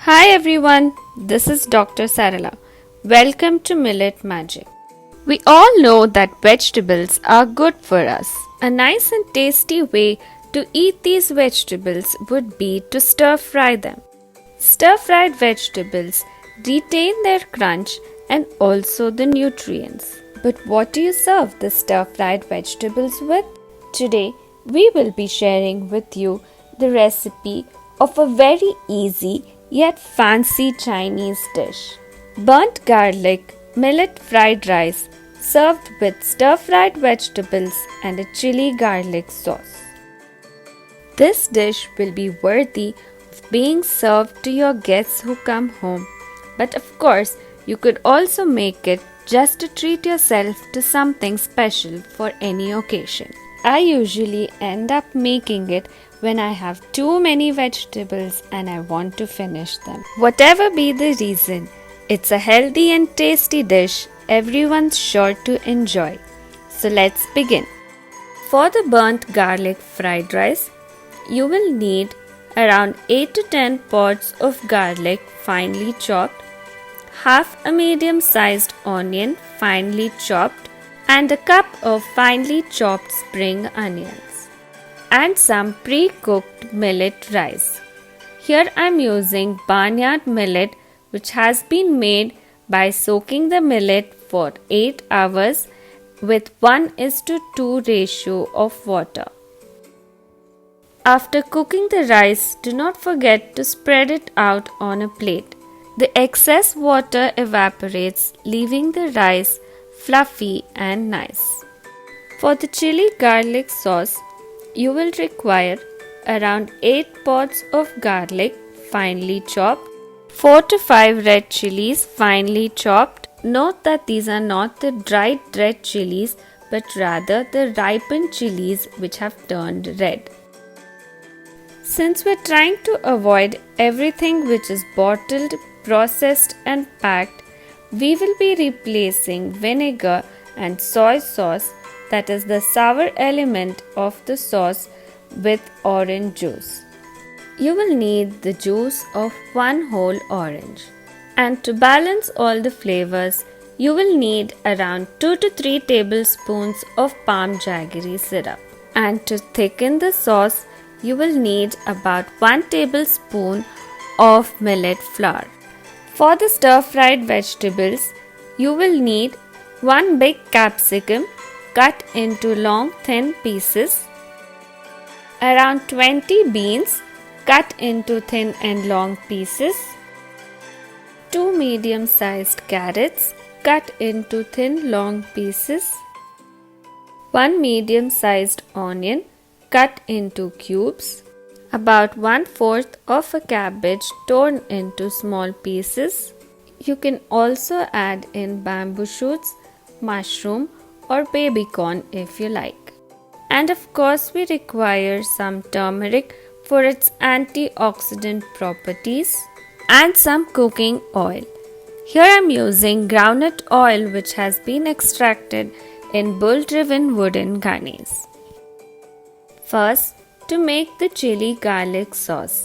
Hi everyone, this is Dr. Sarala. Welcome to Millet Magic. We all know that vegetables are good for us. A nice and tasty way to eat these vegetables would be to stir fry them. Stir fried vegetables retain their crunch and also the nutrients. But what do you serve the stir fried vegetables with? Today, we will be sharing with you the recipe of a very easy yet fancy Chinese dish. Burnt garlic millet fried rice served with stir-fried vegetables and a chili garlic sauce. This dish will be worthy of being served to your guests who come home. But of course, you could also make it just to treat yourself to something special for any occasion. I usually end up making it when I have too many vegetables and I want to finish them. Whatever be the reason, it's a healthy and tasty dish everyone's sure to enjoy. So let's begin. For the burnt garlic fried rice, you will need around 8 to 10 pods of garlic finely chopped, half a medium-sized onion finely chopped, and a cup of finely chopped spring onions, and some pre-cooked millet rice. Here I am using barnyard millet, which has been made by soaking the millet for 8 hours with 1:2 ratio of water. After cooking the rice, do not forget to spread it out on a plate. The excess water evaporates, leaving the rice fluffy and nice. For the chili garlic sauce, you will require around 8 pods of garlic finely chopped, 4 to 5 red chilies finely chopped. Note that these are not the dried red chilies but rather the ripened chilies which have turned red. Since we're trying to avoid everything which is bottled, processed and packed, we will be replacing vinegar and soy sauce, that is the sour element of the sauce, with orange juice. You will need the juice of one whole orange. And to balance all the flavors, you will need around 2 to 3 tablespoons of palm jaggery syrup. And to thicken the sauce, you will need about 1 tablespoon of millet flour. For the stir-fried vegetables, you will need 1 big capsicum cut into long thin pieces, around 20 beans cut into thin and long pieces, 2 medium-sized carrots cut into thin long pieces, 1 medium-sized onion cut into cubes, about 1/4 of a cabbage torn into small pieces. You can also add in bamboo shoots, mushroom or baby corn if you like. And of course we require some turmeric for its antioxidant properties and some cooking oil. Here I am using groundnut oil which has been extracted in bull-driven wooden garnish. First, to make the chili garlic sauce,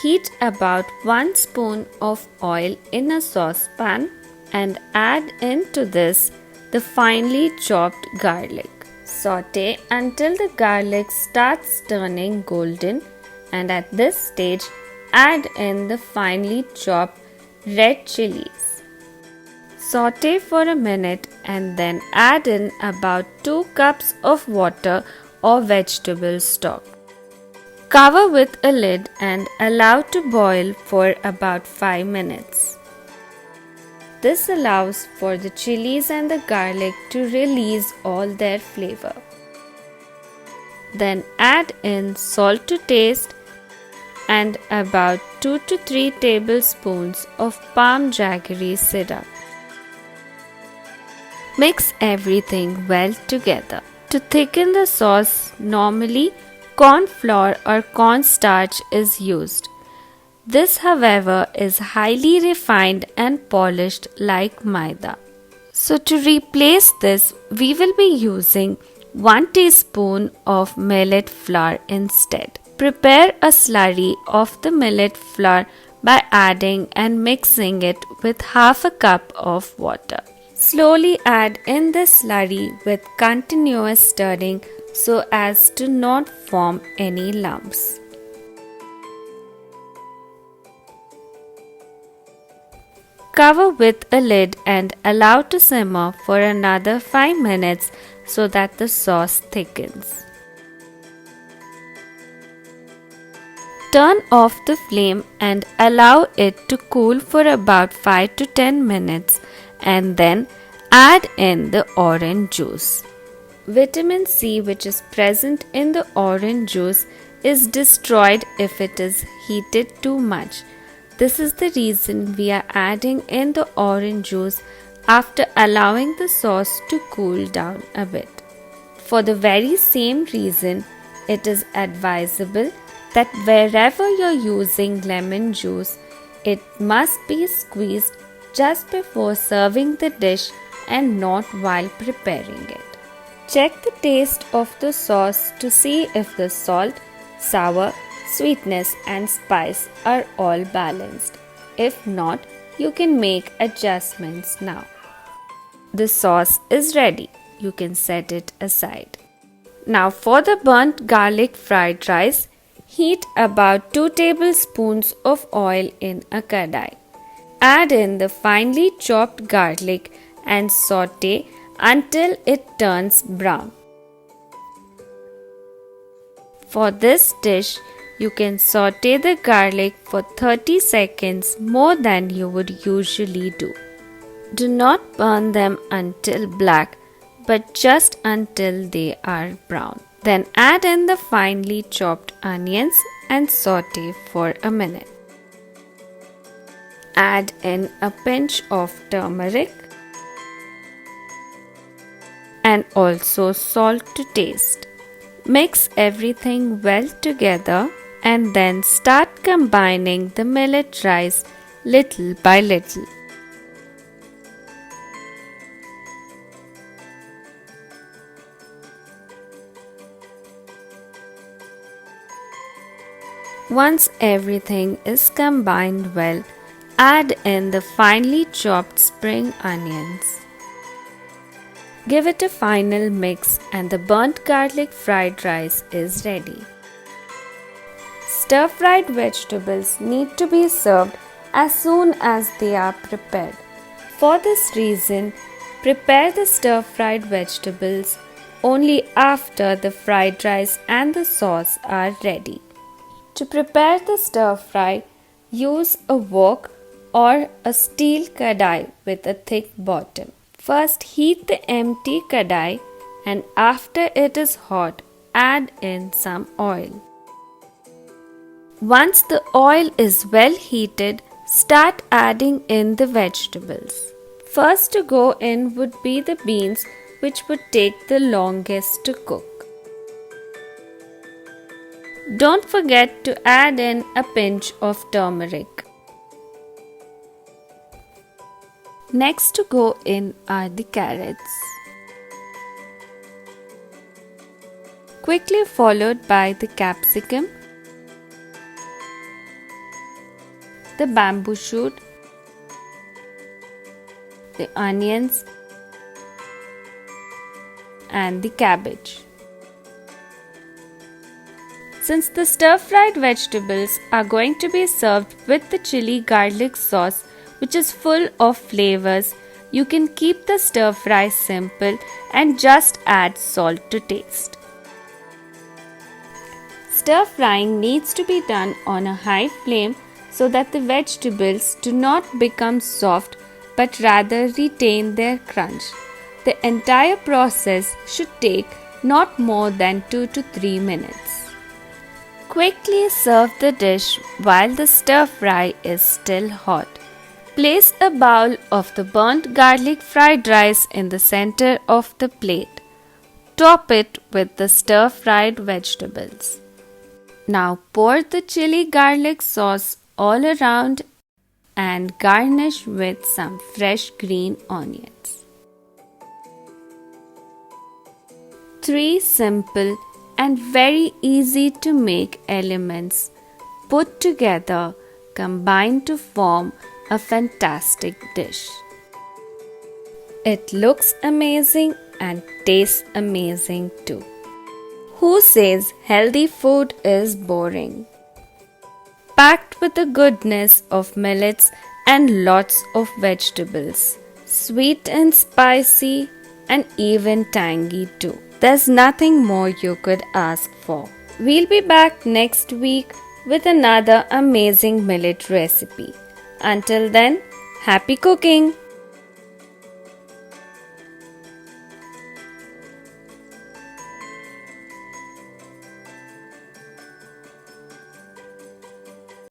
heat about 1 spoon of oil in a saucepan and add into this the finely chopped garlic. Saute until the garlic starts turning golden, and at this stage add in the finely chopped red chilies. Saute for a minute and then add in about 2 cups of water or vegetable stock. Cover with a lid and allow to boil for about 5 minutes. This allows for the chilies and the garlic to release all their flavor. Then add in salt to taste and about 2 to 3 tablespoons of palm jaggery syrup. Mix everything well together. To thicken the sauce, normally corn flour or cornstarch is used. This, however, is highly refined and polished like maida. So to replace this, we will be using 1 teaspoon of millet flour instead. Prepare a slurry of the millet flour by adding and mixing it with half a cup of water. Slowly add in the slurry with continuous stirring so as to not form any lumps. Cover with a lid and allow to simmer for another 5 minutes so that the sauce thickens. Turn off the flame and allow it to cool for about 5 to 10 minutes and then add in the orange juice. Vitamin C, which is present in the orange juice, is destroyed if it is heated too much. This is the reason we are adding in the orange juice after allowing the sauce to cool down a bit. For the very same reason, it is advisable that wherever you're using lemon juice, it must be squeezed just before serving the dish and not while preparing it. Check the taste of the sauce to see if the salt, sour, sweetness and spice are all balanced. If not, you can make adjustments now. The sauce is ready. You can set it aside. Now for the burnt garlic fried rice, heat about 2 tablespoons of oil in a kadai. Add in the finely chopped garlic and saute until it turns brown. For this dish, you can saute the garlic for 30 seconds more than you would usually do. Do not burn them until black, but just until they are brown. Then add in the finely chopped onions and saute for a minute. Add in a pinch of turmeric and also salt to taste. Mix everything well together and then start combining the millet rice little by little. Once everything is combined well, add in the finely chopped spring onions. Give it a final mix and the burnt garlic fried rice is ready. Stir-fried vegetables need to be served as soon as they are prepared. For this reason, prepare the stir-fried vegetables only after the fried rice and the sauce are ready. To prepare the stir-fry, use a wok or a steel kadai with a thick bottom. First heat the empty kadai and after it is hot, add in some oil. Once the oil is well heated, start adding in the vegetables. First to go in would be the beans, which would take the longest to cook. Don't forget to add in a pinch of turmeric. Next to go in are the carrots, quickly followed by the capsicum, the bamboo shoot, the onions and the cabbage. Since the stir-fried vegetables are going to be served with the chili garlic sauce, which is full of flavors, you can keep the stir-fry simple and just add salt to taste. Stir-frying needs to be done on a high flame so that the vegetables do not become soft but rather retain their crunch. The entire process should take not more than 2 to 3 minutes. Quickly serve the dish while the stir-fry is still hot. Place a bowl of the burnt garlic fried rice in the center of the plate. Top it with the stir-fried vegetables. Now pour the chili garlic sauce all around and garnish with some fresh green onions. 3 simple and very easy to make elements put together combine to form a fantastic dish. It looks amazing and tastes amazing too. Who says healthy food is boring? Packed with the goodness of millets and lots of vegetables, sweet and spicy and even tangy too. There's nothing more you could ask for. We'll be back next week with another amazing millet recipe. Until then, happy cooking!